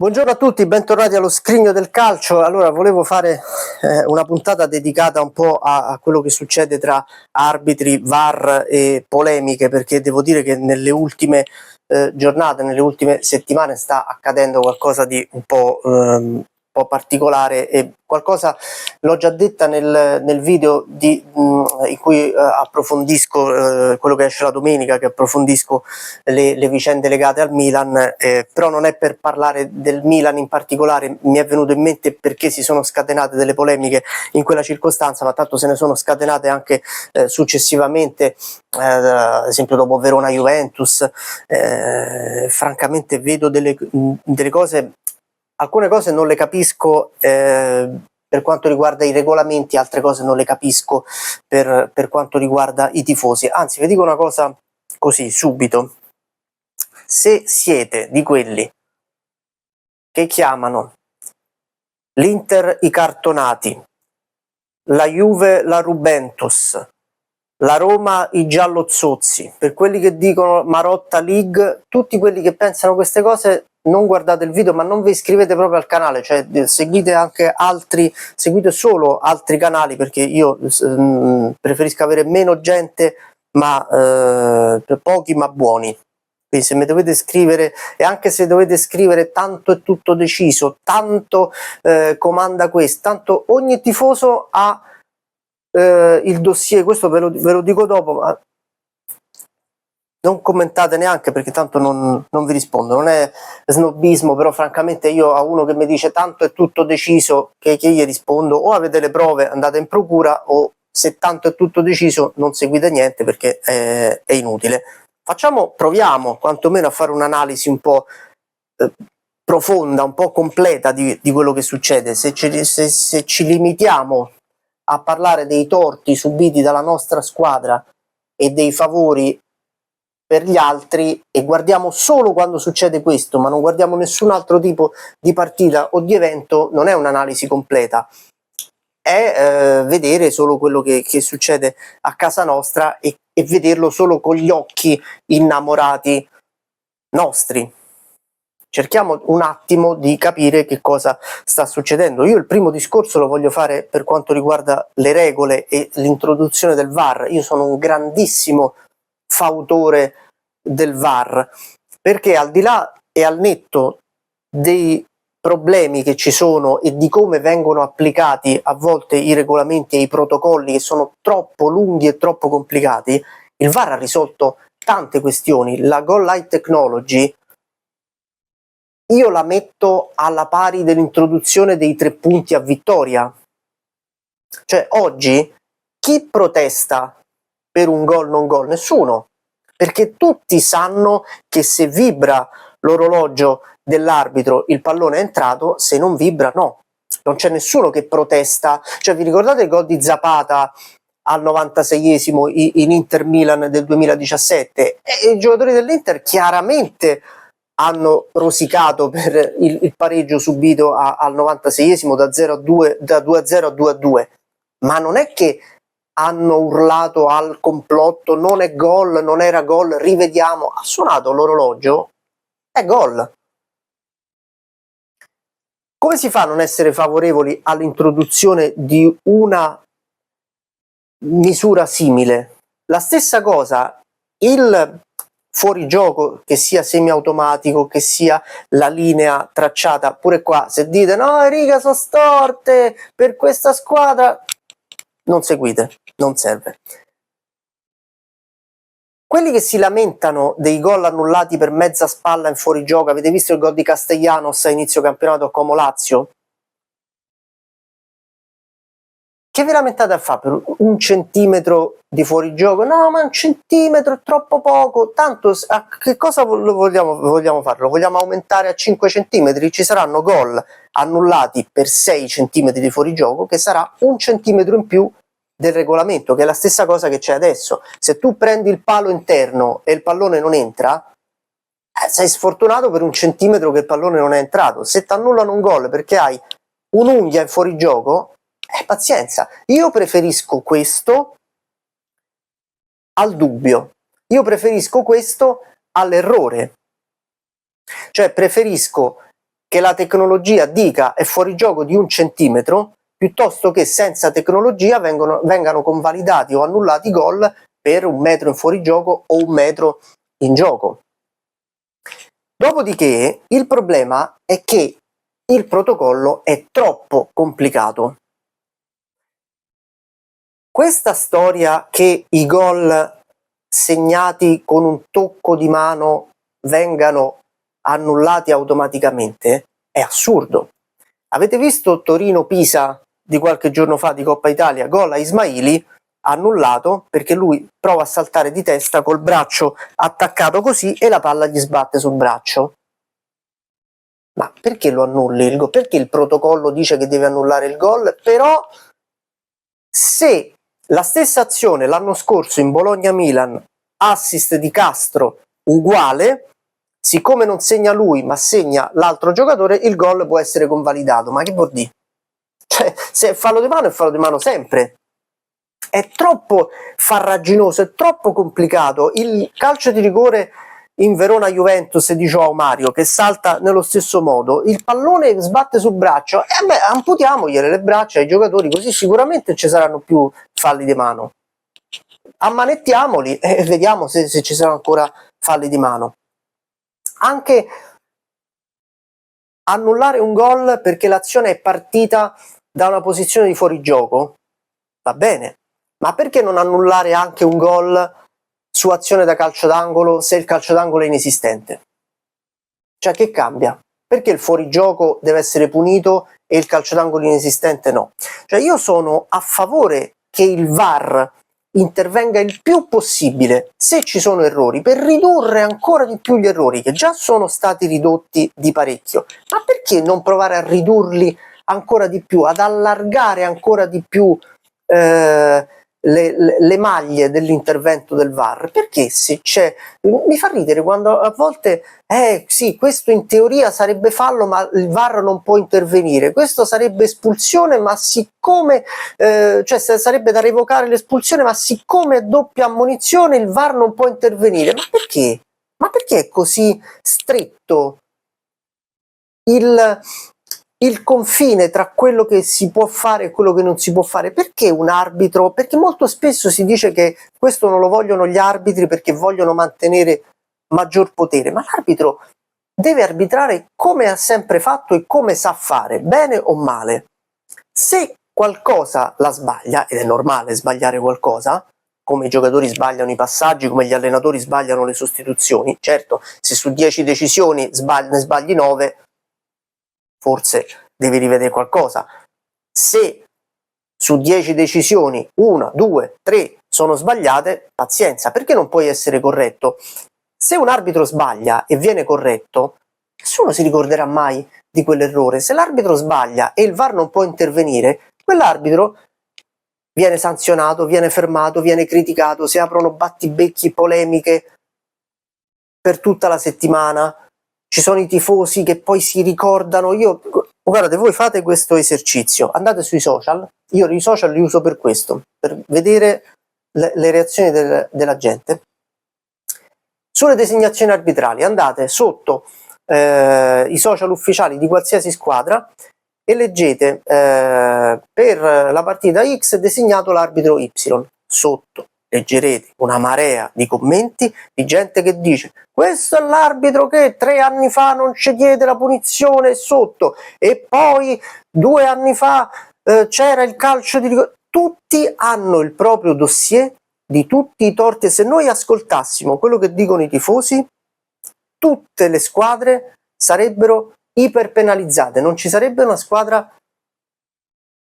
Buongiorno a tutti, bentornati allo Scrigno del Calcio. Allora, volevo fare una puntata dedicata un po' a quello che succede tra arbitri, VAR e polemiche, perché devo dire che nelle ultime giornate, nelle ultime settimane sta accadendo qualcosa di un po' particolare, e qualcosa l'ho già detta nel video in cui approfondisco quello che esce la domenica, che approfondisco le vicende legate al Milan, però non è per parlare del Milan in particolare. Mi è venuto in mente perché si sono scatenate delle polemiche in quella circostanza, ma tanto se ne sono scatenate anche successivamente, ad esempio dopo Verona-Juventus. Francamente vedo delle cose, alcune cose non le capisco per quanto riguarda i regolamenti, altre cose non le capisco per quanto riguarda i tifosi. Anzi, vi dico una cosa così subito: se siete di quelli che chiamano l'Inter i cartonati, la Juve la Rubentus, la Roma i giallozzozzi, per quelli che dicono Marotta League, tutti quelli che pensano queste cose, non guardate il video, ma non vi iscrivete proprio al canale, cioè seguite anche altri, seguite solo altri canali, perché io preferisco avere meno gente, ma pochi ma buoni. Quindi se mi dovete scrivere, e anche se dovete scrivere tanto è tutto deciso, tanto comanda questo, tanto ogni tifoso ha il dossier, questo ve lo dico dopo, ma non commentate neanche, perché tanto non vi rispondo. Non è snobismo, però francamente io a uno che mi dice tanto è tutto deciso, che gli rispondo: o avete le prove, andate in procura, o se tanto è tutto deciso non seguite niente, perché è inutile. Proviamo quantomeno a fare un'analisi un po' profonda, un po' completa di quello che succede. Se ci limitiamo a parlare dei torti subiti dalla nostra squadra e dei favori per gli altri, e guardiamo solo quando succede questo, ma non guardiamo nessun altro tipo di partita o di evento, non è un'analisi completa. È vedere solo quello che succede a casa nostra, e vederlo solo con gli occhi innamorati nostri. Cerchiamo un attimo di capire che cosa sta succedendo. Io il primo discorso lo voglio fare per quanto riguarda le regole e l'introduzione del VAR. Io sono un grandissimo fautore del VAR, perché al di là e al netto dei problemi che ci sono e di come vengono applicati a volte i regolamenti e i protocolli, che sono troppo lunghi e troppo complicati, il VAR ha risolto tante questioni. La goal line technology io la metto alla pari dell'introduzione dei 3 punti a vittoria. Cioè oggi chi protesta per un gol non gol? Nessuno, perché tutti sanno che se vibra l'orologio dell'arbitro il pallone è entrato, se non vibra no. Non c'è nessuno che protesta. Cioè, vi ricordate il gol di Zapata al 96esimo in Inter Milan del 2017? E i giocatori dell'Inter chiaramente hanno rosicato per il pareggio subito al 96esimo da 0-2, da 2-0 a 2-2, ma non è che hanno urlato al complotto: non è gol, non era gol, rivediamo. Ha suonato l'orologio, è gol. Come si fa a non essere favorevoli all'introduzione di una misura simile? La stessa cosa, il fuorigioco, che sia semiautomatico, che sia la linea tracciata, pure qua se dite no, le righe sono storte per questa squadra, non seguite, non serve. Quelli che si lamentano dei gol annullati per mezza spalla in fuorigioco, avete visto il gol di Castellanos a inizio campionato a Como Lazio? Che vi lamentate a fare per 1 centimetro di fuorigioco? No, ma 1 centimetro è troppo poco. Tanto che cosa vogliamo fare? Lo vogliamo aumentare a 5 centimetri? Ci saranno gol annullati per 6 centimetri di fuorigioco, che sarà 1 centimetro in più del regolamento, che è la stessa cosa che c'è adesso. Se tu prendi il palo interno e il pallone non entra, sei sfortunato per 1 centimetro che il pallone non è entrato. Se ti annullano un gol perché hai un'unghia in fuorigioco, pazienza. Io preferisco questo al dubbio, io preferisco questo all'errore. Cioè preferisco che la tecnologia dica è fuori gioco di 1 centimetro, piuttosto che senza tecnologia vengano convalidati o annullati gol per 1 metro in fuorigioco o 1 metro in gioco. Dopodiché il problema è che il protocollo è troppo complicato. Questa storia che i gol segnati con un tocco di mano vengano annullati automaticamente è assurdo. Avete visto Torino-Pisa di qualche giorno fa di Coppa Italia? Gol a Ismaili, annullato perché lui prova a saltare di testa col braccio attaccato così e la palla gli sbatte sul braccio. Ma perché lo annulli il gol? Perché il protocollo dice che deve annullare il gol? Però se la stessa azione l'anno scorso in Bologna-Milan, assist di Castro uguale, siccome non segna lui ma segna l'altro giocatore, il gol può essere convalidato. Ma che vuol dire? Cioè, se è fallo di mano è fallo di mano sempre. È troppo farraginoso, è troppo complicato. Il calcio di rigore in Verona-Juventus di Joao Mario che salta nello stesso modo, il pallone sbatte sul braccio e amputiamogliele le braccia ai giocatori, così sicuramente ci saranno più falli di mano. Ammanettiamoli e vediamo se ci saranno ancora falli di mano. Anche annullare un gol perché l'azione è partita da una posizione di fuorigioco va bene, ma perché non annullare anche un gol su azione da calcio d'angolo se il calcio d'angolo è inesistente? Cioè, che cambia? Perché il fuorigioco deve essere punito e il calcio d'angolo inesistente no? Cioè, io sono a favore che il VAR intervenga il più possibile se ci sono errori, per ridurre ancora di più gli errori che già sono stati ridotti di parecchio, ma perché non provare a ridurli ancora di più, ad allargare ancora di più le maglie dell'intervento del VAR? Perché se c'è, mi fa ridere quando a volte sì, questo in teoria sarebbe fallo ma il VAR non può intervenire, questo sarebbe espulsione ma siccome cioè sarebbe da revocare l'espulsione ma siccome è doppia ammonizione il VAR non può intervenire. Ma perché? Ma perché è così stretto il confine tra quello che si può fare e quello che non si può fare? Perché un arbitro? Perché molto spesso si dice che questo non lo vogliono gli arbitri perché vogliono mantenere maggior potere, ma l'arbitro deve arbitrare come ha sempre fatto e come sa fare, bene o male. Se qualcosa la sbaglia, ed è normale sbagliare qualcosa, come i giocatori sbagliano i passaggi, come gli allenatori sbagliano le sostituzioni, certo, se su 10 decisioni ne sbagli 9, forse devi rivedere qualcosa. Se su 10 decisioni 1, 2, 3 sono sbagliate, pazienza, perché non puoi essere corretto? Se un arbitro sbaglia e viene corretto, nessuno si ricorderà mai di quell'errore. Se l'arbitro sbaglia e il VAR non può intervenire, quell'arbitro viene sanzionato, viene fermato, viene criticato, si aprono battibecchi, polemiche per tutta la settimana. Ci sono i tifosi che poi si ricordano. Guardate, voi fate questo esercizio, andate sui social, io i social li uso per questo, per vedere le reazioni della gente. Sulle designazioni arbitrali andate sotto i social ufficiali di qualsiasi squadra e leggete per la partita X designato l'arbitro Y. Sotto leggerete una marea di commenti di gente che dice questo è l'arbitro che 3 anni fa non ci diede la punizione sotto e poi 2 anni fa c'era il calcio di rigore. Tutti hanno il proprio dossier di tutti i torti e se noi ascoltassimo quello che dicono i tifosi, tutte le squadre sarebbero iperpenalizzate, non ci sarebbe una squadra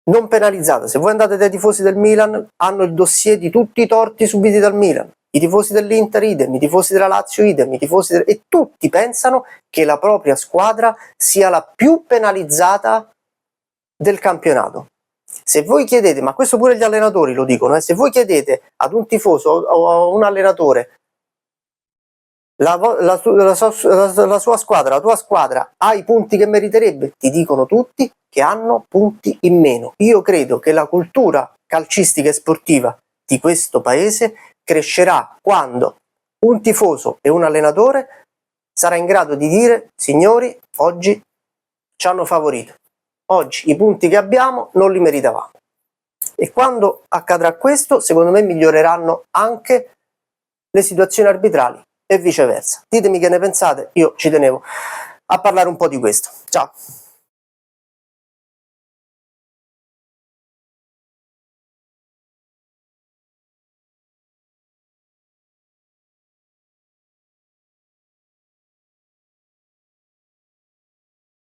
non penalizzata. Se voi andate dai tifosi del Milan, hanno il dossier di tutti i torti subiti dal Milan, i tifosi dell'Inter idem, i tifosi della Lazio idem, e tutti pensano che la propria squadra sia la più penalizzata del campionato. Se voi chiedete, ma questo pure gli allenatori lo dicono, se voi chiedete ad un tifoso o a un allenatore la sua squadra, la tua squadra ha i punti che meriterebbe, ti dicono tutti che hanno punti in meno. Io credo che la cultura calcistica e sportiva di questo paese crescerà quando un tifoso e un allenatore sarà in grado di dire signori, oggi ci hanno favorito. Oggi i punti che abbiamo non li meritavamo. E quando accadrà questo, secondo me miglioreranno anche le situazioni arbitrali e viceversa. Ditemi che ne pensate, io ci tenevo a parlare un po' di questo. Ciao!